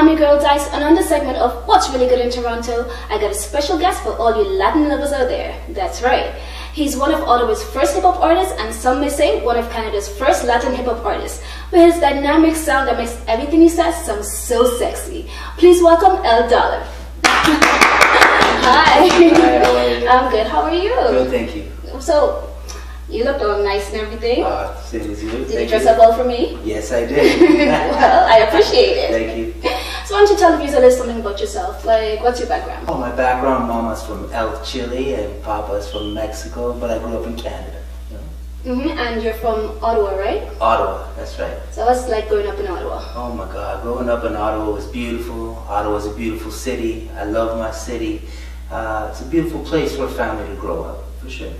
I'm your girl Dicz, and on this segment of What's Really Good in Toronto, I got a special guest for all you Latin lovers out there. That's right. He's one of Ottawa's first hip-hop artists, and some may say one of Canada's first Latin hip-hop artists, with his dynamic sound that makes everything he says sound so sexy. Please welcome El Dollar. Hi. Hi, how are you? I'm good. How are you? Good, thank you. So, you look all nice and everything. Same as you. Did you dress up well for me? Yes, I did. Well, I appreciate it. Thank you. So why don't you tell the viewers something about yourself? Like, what's your background? Oh, my background, Mama's from Chile and Papa's from Mexico, but I grew up in Canada. And you're from Ottawa, right? Ottawa, that's right. So what's it like growing up in Ottawa? Oh my God, growing up in Ottawa was beautiful. Ottawa's a beautiful city. I love my city. It's a beautiful place for a family to grow up, for sure.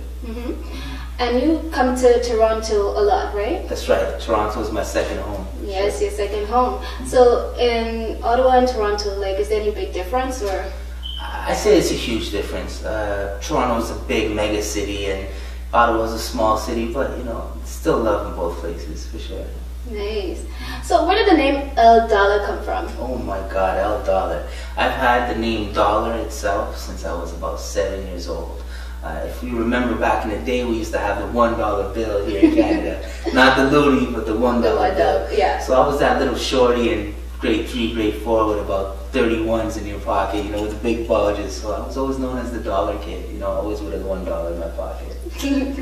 And you come to Toronto a lot, right? That's right. Toronto is my second home. Yes, your second home. So in Ottawa and Toronto, like, is there any big difference, or? I say it's a huge difference. Toronto's a big mega city and Ottawa's a small city, but you know, still love in both places, for sure. Nice. So where did the name El Dollar come from? Oh my God, El Dollar. I've had the name Dollar itself since I was about 7 years old. If you remember back in the day, we used to have the $1 bill here in Canada. Not the loonie, but the $1 bill. Yeah. So I was that little shorty in grade 3, grade 4 with about 31s in your pocket, you know, with the big bulges. So I was always known as the dollar kid, you know, always with a $1 in my pocket.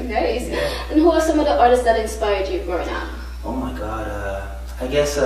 Nice. Yeah. And who are some of the artists that inspired you growing up? Oh my God, I guess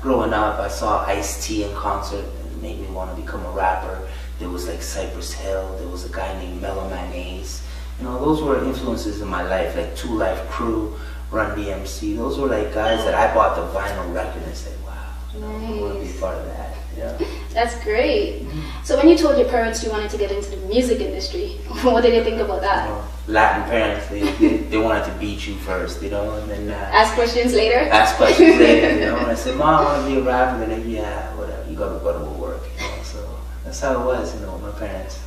growing up I saw Ice-T in concert and it made me want to become a rapper. There was like Cypress Hill, there was a guy named Mellow Mayonnaise. You know, those were influences in my life, like Two Life Crew, Run DMC. Those were like guys that I bought the vinyl record and said, wow, you know, I want to be part of that. Yeah. That's great. So when you told your parents you wanted to get into the music industry, what did they think about that? You know, Latin parents, they wanted to beat you first, you know, and then ask questions later? Ask questions later, you know. And I said, Mom, I want to be a rapper. They're like, yeah, whatever, you gotta go to work, you know. So that's how it was, you know, with my parents.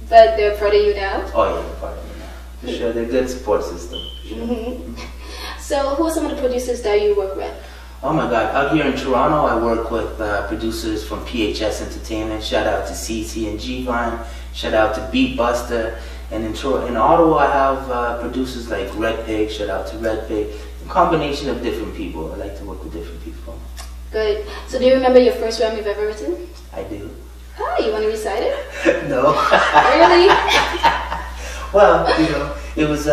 But they're proud of you now? Oh yeah, they're proud of me now. For sure, they're a good support system. For sure. So who are some of the producers that you work with? Oh my God, out here in Toronto, I work with producers from PHS Entertainment. Shout out to CC and G-Vine. Shout out to Beatbuster. And in Ottawa, I have producers like Red Pig. Shout out to Red Pig. A combination of different people. I like to work with different people. Good. So do you remember your first rhyme you've ever written? I do. Oh, you want to recite it? No. Really? Well, you know, it was,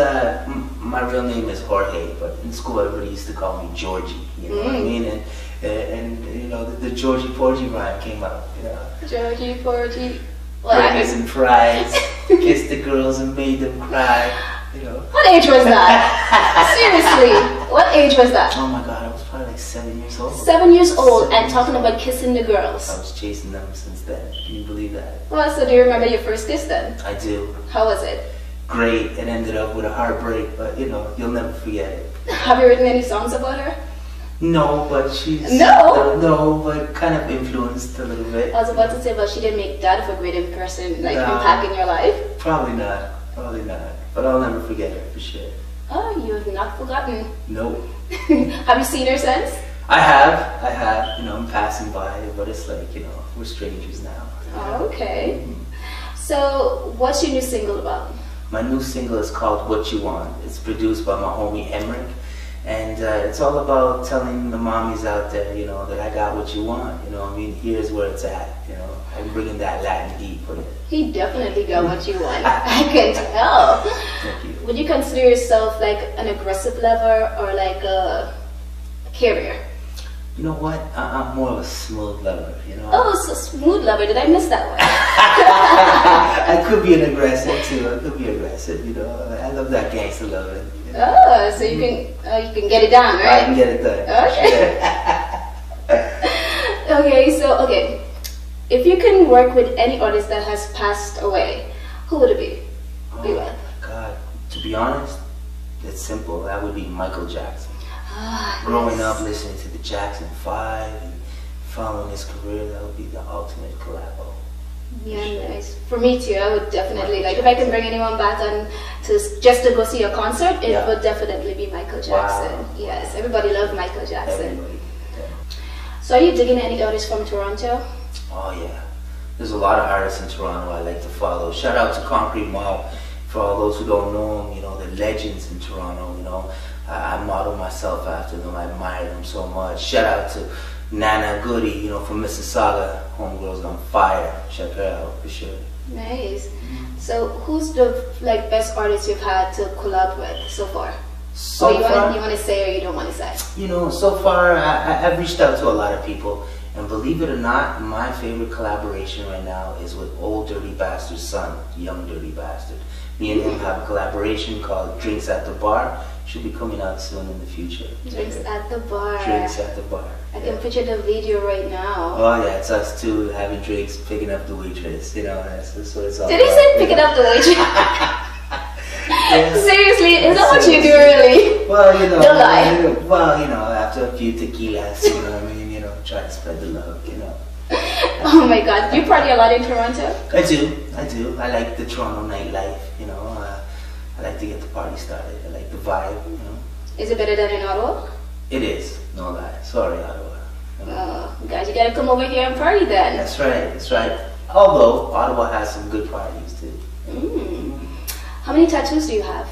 my real name is Jorge, but in school everybody used to call me Georgie, you know what I mean? And you know, the Georgie Porgy rhyme came out, you know. Georgie Porgy. Burgers and fries, kissed the girls and made them cry, you know. What age was that? Seriously, what age was that? Oh my God, I was probably like 7 years old. 7 years old and talking about kissing the girls. I was chasing them since then. Can you believe that? Well, so do you remember your first kiss then? I do. How was it? Great. It ended up with a heartbreak, but you know, you'll never forget it. Have you written any songs about her? No, but she's... No, but kind of influenced a little bit. I was about to say, but she didn't make that of a great impression, like impact in your life? Probably not. Probably not. But I'll never forget her, for sure. Oh, you have not forgotten. Nope. Have you seen her since? I have. You know, I'm passing by, but it's like, you know, we're strangers now. Oh, okay. So, what's your new single about? My new single is called What You Want. It's produced by my homie Emmerich. And it's all about telling the mommies out there, you know, that I got what you want. You know, I mean, here's where it's at. You know, I'm bringing that Latin heat for it. He definitely got what you want. I can tell. Thank you. Would you consider yourself like an aggressive lover or like a carrier? You know what? I'm more of a smooth lover, you know. Oh, so smooth lover. Did I miss that one? I could be an aggressive too. I could be aggressive, you know. I love that gangster loving. You know? Oh, so you can get it done, right? I can get it done. Okay. Okay. If you can work with any artist that has passed away, who would it be? Oh my God. To be honest, it's simple. That would be Michael Jackson. Growing up listening to the Jackson 5 and following his career, that would be the ultimate collabo. Yeah, nice. For me too, I would definitely, like, if I can bring anyone back on just to go see a concert, it would definitely be Michael Jackson. Wow. Yes, everybody loved Michael Jackson. Everybody. Yeah. So are you digging any artists from Toronto? Oh yeah, there's a lot of artists in Toronto I like to follow. Shout out to Concrete Mob. For all those who don't know them, you know, they're legends in Toronto, you know. I model myself after them. I admire them so much. Shout out to Nana Goody, you know, from Mississauga. Homegirl's on fire. Check her out for sure. Nice. So who's the best artist you've had to collab with so far? So you far, want to say or you don't want to say? you know, so far I've reached out to a lot of people, and believe it or not, my favorite collaboration right now is with Old Dirty Bastard's son, Young Dirty Bastard. Me and him have a collaboration called Drinks at the Bar. Should be coming out soon in the future. Drinks at the bar. Drinks at the bar. I can picture the video right now. Oh yeah, it's us two having drinks, picking up the waitress. You know, that's what it's all Did he about. say picking up the waitress? Yeah. Seriously, is that what you do really? Well, you know. Don't lie. Well, you know, after a few tequilas, you know what I mean? You know, try to spread the love, you know. Oh my god, you party a lot in Toronto? I do. I like the Toronto nightlife, you know. I like to get the party started. I like the vibe, you know. Is it better than in Ottawa? It is, no lie. Sorry, Ottawa. You know. Oh, guys, you gotta come over here and party then. That's right. Although, Ottawa has some good parties too. How many tattoos do you have?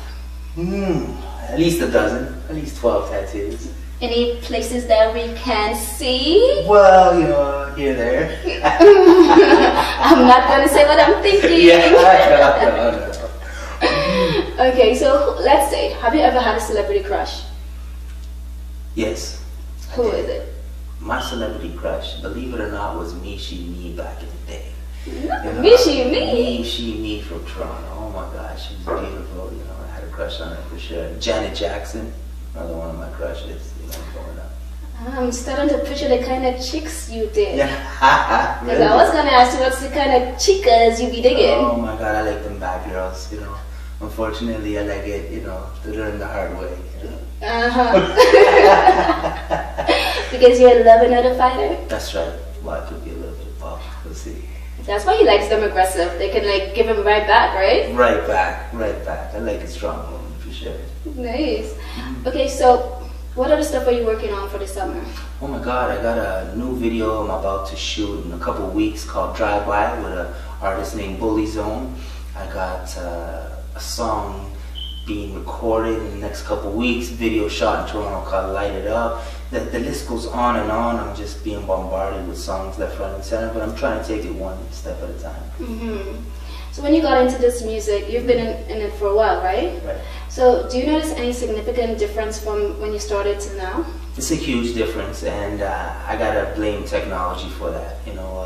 At least a dozen. At least 12 tattoos. Any places that we can see? Well, you know, here, there. I'm not gonna say what I'm thinking. Yeah, no. Okay, so let's say, have you ever had a celebrity crush? Yes. Who is it? My celebrity crush, believe it or not, was Me, She, Me back in the day. You know, Me, She, Me? Me, She, Me from Toronto. Oh my gosh, she was beautiful. You know, I had a crush on her for sure. Janet Jackson, another one of my crushes, you know, growing up. I'm starting to picture the kind of chicks you did. Yeah. Because I was gonna ask you what's the kind of chicas you be digging. Oh my god, I like them bad girls, you know. Unfortunately, I like it, you know, to learn the hard way. You know? Because you're a lover, not a fighter? That's right. Well, I could be a little bit of both. We'll see. That's why he likes them aggressive. They can give him right back, right? Right back. I like a strong woman for sure. Nice. Okay, so what other stuff are you working on for the summer? Oh my god, I got a new video I'm about to shoot in a couple of weeks called Drive By with an artist named Bully Zone. I got a song being recorded in the next couple of weeks, video shot in Toronto called Light It Up. The list goes on and on. I'm just being bombarded with songs left, right, and center, but I'm trying to take it one step at a time. So when you got into this music, you've been in it for a while, right? Right. So do you notice any significant difference from when you started to now? It's a huge difference, and I gotta blame technology for that, you know,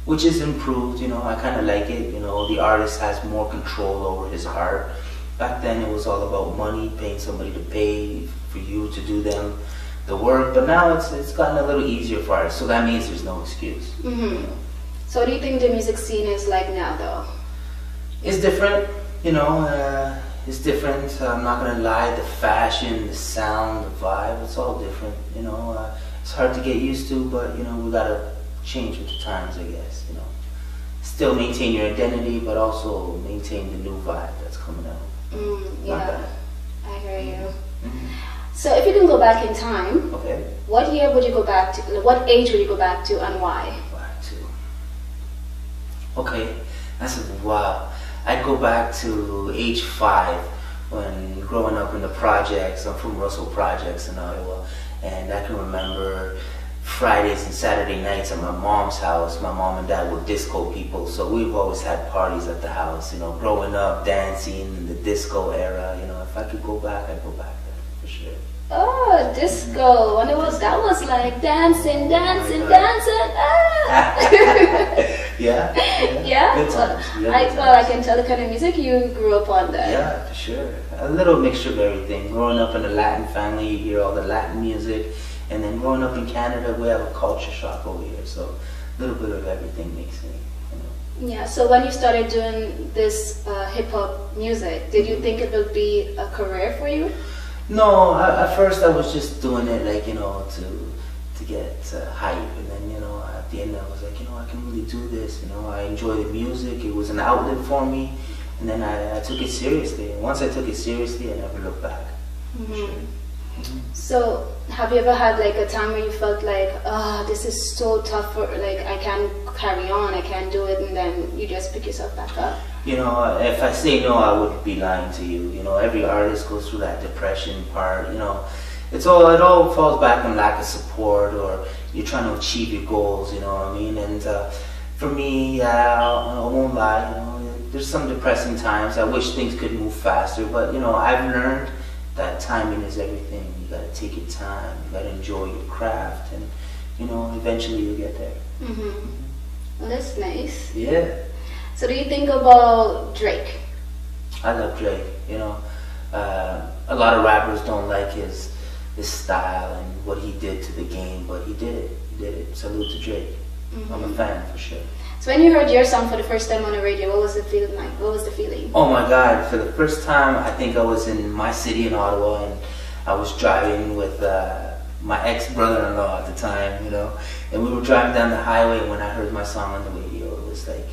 which is improved, you know. I kind of like it, you know. The artist has more control over his art. Back then it was all about money, paying somebody to pay for you to do the work, but now it's gotten a little easier for artists, so that means there's no excuse. You know? So what do you think the music scene is like now, though? It's different, you know. It's different. I'm not gonna lie. The fashion, the sound, the vibe, it's all different. You know, it's hard to get used to, but you know, we gotta change with the times, I guess. You know, still maintain your identity, but also maintain the new vibe that's coming out. Yeah, I hear you. So if you can go back in time, Okay. what year would you go back to? What age would you go back to, and why? Back to. Okay, that's wow. I'd go back to age 5 when growing up in the projects. I'm from Russell Projects in Ottawa, and I can remember Fridays and Saturday nights at my mom's house. My mom and dad were disco people, so we've always had parties at the house. You know, growing up, dancing in the disco era. You know, if I could go back, I'd go back there for sure. Oh, disco. And that was like dancing. Yeah. Yeah? Good times. I can tell the kind of music you grew up on then. Yeah, for sure. A little mixture of everything. Growing up in a Latin family, you hear all the Latin music. And then growing up in Canada, we have a culture shock over here. So a little bit of everything makes me, you know. Yeah, so when you started doing this hip-hop music, did you think it would be a career for you? No, at first I was just doing it like, you know, to get hype. And then, you know, at the end I was like, you know, I can really do this. You know, I enjoy the music. It was an outlet for me. And then I took it seriously. And once I took it seriously, I never looked back. Sure. So, have you ever had like a time where you felt like, this is so tough, for like I can't carry on, I can't do it, and then you just pick yourself back up? You know, if I say no, I would be lying to you. You know, every artist goes through that depression part. You know, it all falls back on lack of support, or you're trying to achieve your goals. You know what I mean? And for me, I won't lie. You know, there's some depressing times. I wish things could move faster, but you know, I've learned that timing is everything. You gotta take your time. You gotta enjoy your craft, and you know, eventually you'll get there. Well, that's nice. Yeah. So, do you think about Drake? I love Drake. You know, a lot of rappers don't like his style and what he did to the game, but he did it. He did it. Salute to Drake. I'm a fan for sure. So when you heard your song for the first time on the radio, what was the feeling like? What was the feeling? Oh my God! For the first time, I think I was in my city in Ottawa, and I was driving with my ex-brother-in-law at the time. You know, and we were driving down the highway. And when I heard my song on the radio, it was like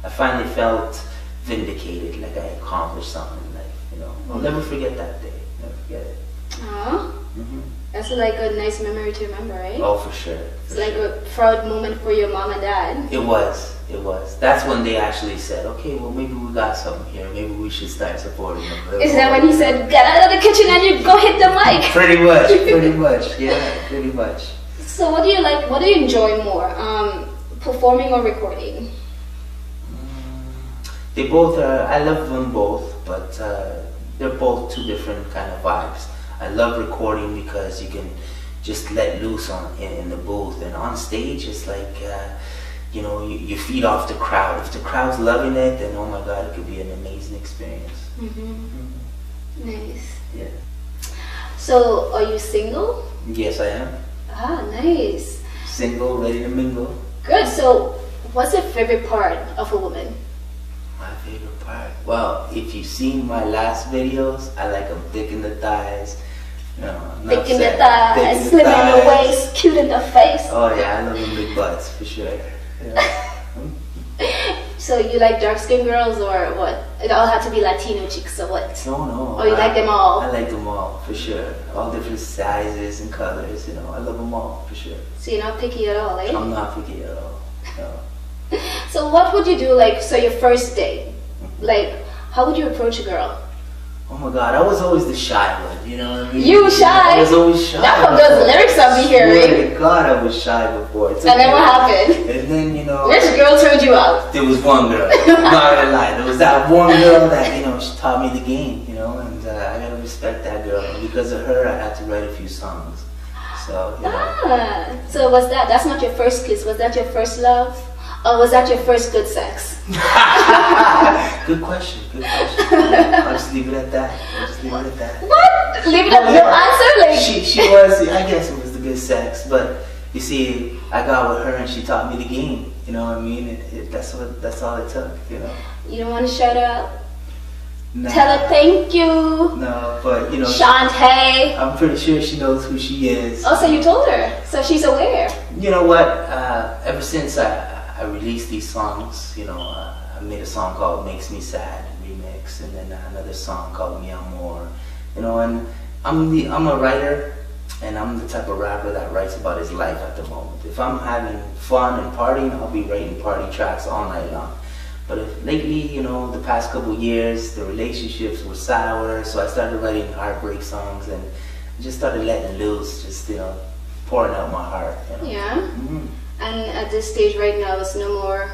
I finally felt vindicated, like I accomplished something in life. You know, I'll never forget that day. Never forget it. Aww. That's like a nice memory to remember, right? Oh, for sure. It's like a proud moment for your mom and dad. It was. It was. That's when they actually said, okay, well, maybe we got something here. Maybe we should start supporting them. Is that when he said, get out of the kitchen and you go hit the mic? Pretty much. Pretty much. Yeah, pretty much. So what do you like? What do you enjoy more? Performing or recording? They both are. I love them both, but they're both two different kind of vibes. I love recording because you can just let loose in the booth, and on stage it's like you know, you feed off the crowd. If the crowd's loving it, then oh my God, it could be an amazing experience. Nice. Yeah. So are you single? Yes, I am. Ah, nice. Single, ready to mingle. Good. So what's your favorite part of a woman? My favorite part? Well, if you've seen my last videos, I like them thick in the thighs. You know, thick in the thighs, slim in the waist, cute in the face. Oh yeah, I love them big butts for sure. Yeah. So you like dark-skinned girls or what? It all had to be Latino chicks or what? No. Or you like them all? I like them all for sure. All different sizes and colors. You know, I love them all for sure. So you're not picky at all, eh? I'm not picky at all. No. So what would you do, like, so your first date? Like, how would you approach a girl? Oh my God, I was always the shy one, you know what I mean? You shy? I was always shy. That's from those lyrics I'll be hearing. Swear to God, I was shy before. And then what happened? And then, you know... Which girl turned you out? There was one girl, I'm not gonna lie. There was that one girl that, you know, she taught me the game, you know, and I gotta respect that girl. And because of her, I had to write a few songs. So, you know. So was that's not your first kiss, was that your first love? Or was that your first good sex? Good question. I'll just leave it at that. What? Leave it at no answer? Like she was, I guess it was the good sex, but you see, I got with her and she taught me the game. You know what I mean? That's all it took, you know. You don't want to shout her out? Nah. Tell her thank you. No, but you know. Shantae. I'm pretty sure she knows who she is. Oh, so you told her. So she's aware. You know what? Ever since I released these songs, you know, I made a song called Makes Me Sad remix, and then another song called Mi Amor. You know, and I'm a writer, and I'm the type of rapper that writes about his life at the moment. If I'm having fun and partying, I'll be writing party tracks all night long. But lately, you know, the past couple years, the relationships were sour, so I started writing heartbreak songs and just started letting loose, just, you know, pouring out my heart. You know? Yeah. And at this stage right now, it's no more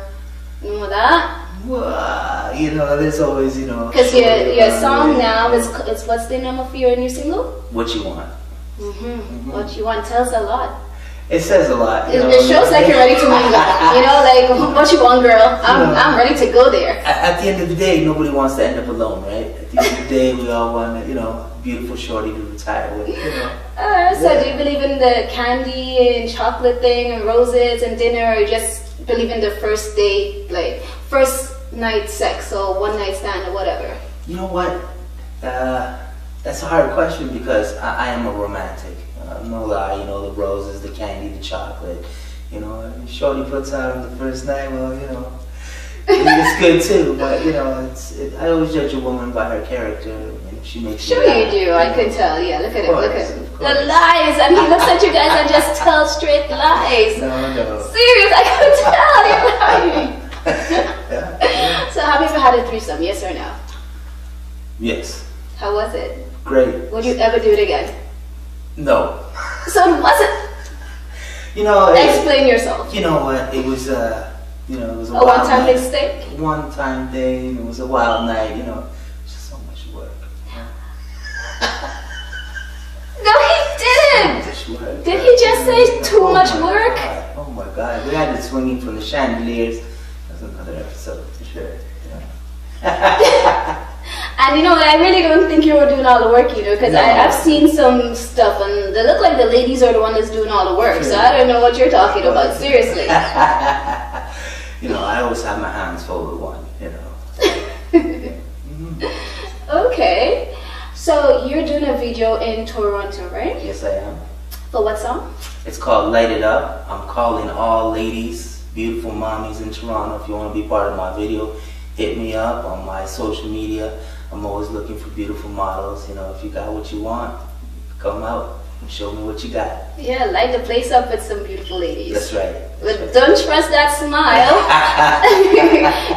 that? Well, you know, there's always, you know. Because your song now is what's the name of your new single? What You Want. What You Want tells a lot. It says a lot. It shows like you're ready to mingle. You know, like, what you want, girl? I'm ready to go there. At the end of the day, nobody wants to end up alone, right? At the end of the day, we all want, you know, beautiful shorty to retire with, you know. So do you believe in the candy and chocolate thing and roses and dinner, or you just believe in the first date, like first night sex or one night stand or whatever? You know what? That's a hard question because I am a romantic. No lie, you know, the roses, the candy, the chocolate, you know, and shorty puts out on the first night, well, you know, it's good too, but, you know, I always judge a woman by her character, and she makes Sure me you do, I can tell. Yeah, look at him, look at him. Of The course. lies, and he looks at you guys and just tells straight lies. No. Serious, I can tell you're lying. Yeah. So have you ever had a threesome, yes or no? Yes. How was it? Great. Would you ever do it again? No. So it wasn't. You know, Explain yourself. you know what? It was you know, it was a A wild one-time night. mistake? One-time thing. It was a wild night. You know, it's just so much work. No, he didn't. Much work. Did he just say too much my work? God. Oh my God! We had it swinging from the chandeliers. That's another episode for sure. Yeah. And you know, I really don't think you were doing all the work, you know, because No. I've seen some stuff and they look like the ladies are the one that's doing all the work. So Sure. I don't know what you're talking about, seriously. You know, I always have my hands full with one. You know. Okay, so you're doing a video in Toronto, right? Yes, I am. For what song? It's called Light It Up. I'm calling all ladies, beautiful mommies in Toronto. If you want to be part of my video, hit me up on my social media. I'm always looking for beautiful models. You know, if you got what you want, come out and show me what you got. Yeah, light the place up with some beautiful ladies. That's right. But don't trust that smile.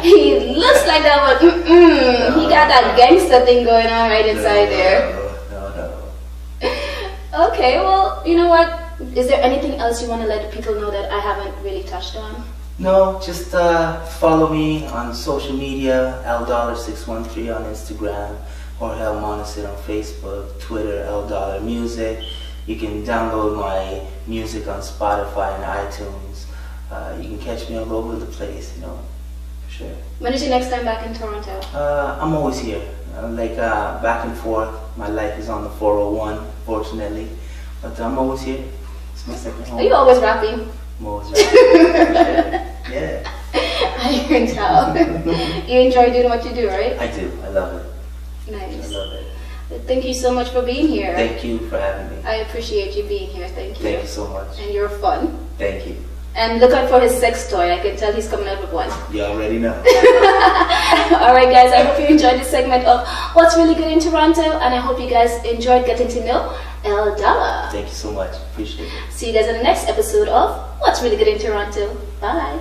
He looks like that, but he got that gangster thing going on right inside there. No. Okay, well, you know what? Is there anything else you want to let the people know that I haven't really touched on? No, just follow me on social media, LDollar613 on Instagram, or Hell Monasid on Facebook, Twitter, LDollarMusic. You can download my music on Spotify and iTunes. You can catch me all over the place, you know, for sure. When is your next time back in Toronto? I'm always here, back and forth. My life is on the 401, fortunately, but I'm always here. It's my second home. Are you always rapping? I'm always here. For sure. Yeah. I can tell. You enjoy doing what you do, right? I do. I love it. Nice. I love it. Well, thank you so much for being here. Thank you for having me. I appreciate you being here. Thank you. Thank you so much. And you're fun. Thank you. And look out for his sex toy. I can tell he's coming out with one. You already know. Alright guys, I hope you enjoyed this segment of What's Really Good in Toronto, and I hope you guys enjoyed getting to know El Dollar. Thank you so much. Appreciate it. See you guys in the next episode of What's Really Good in Toronto. Bye.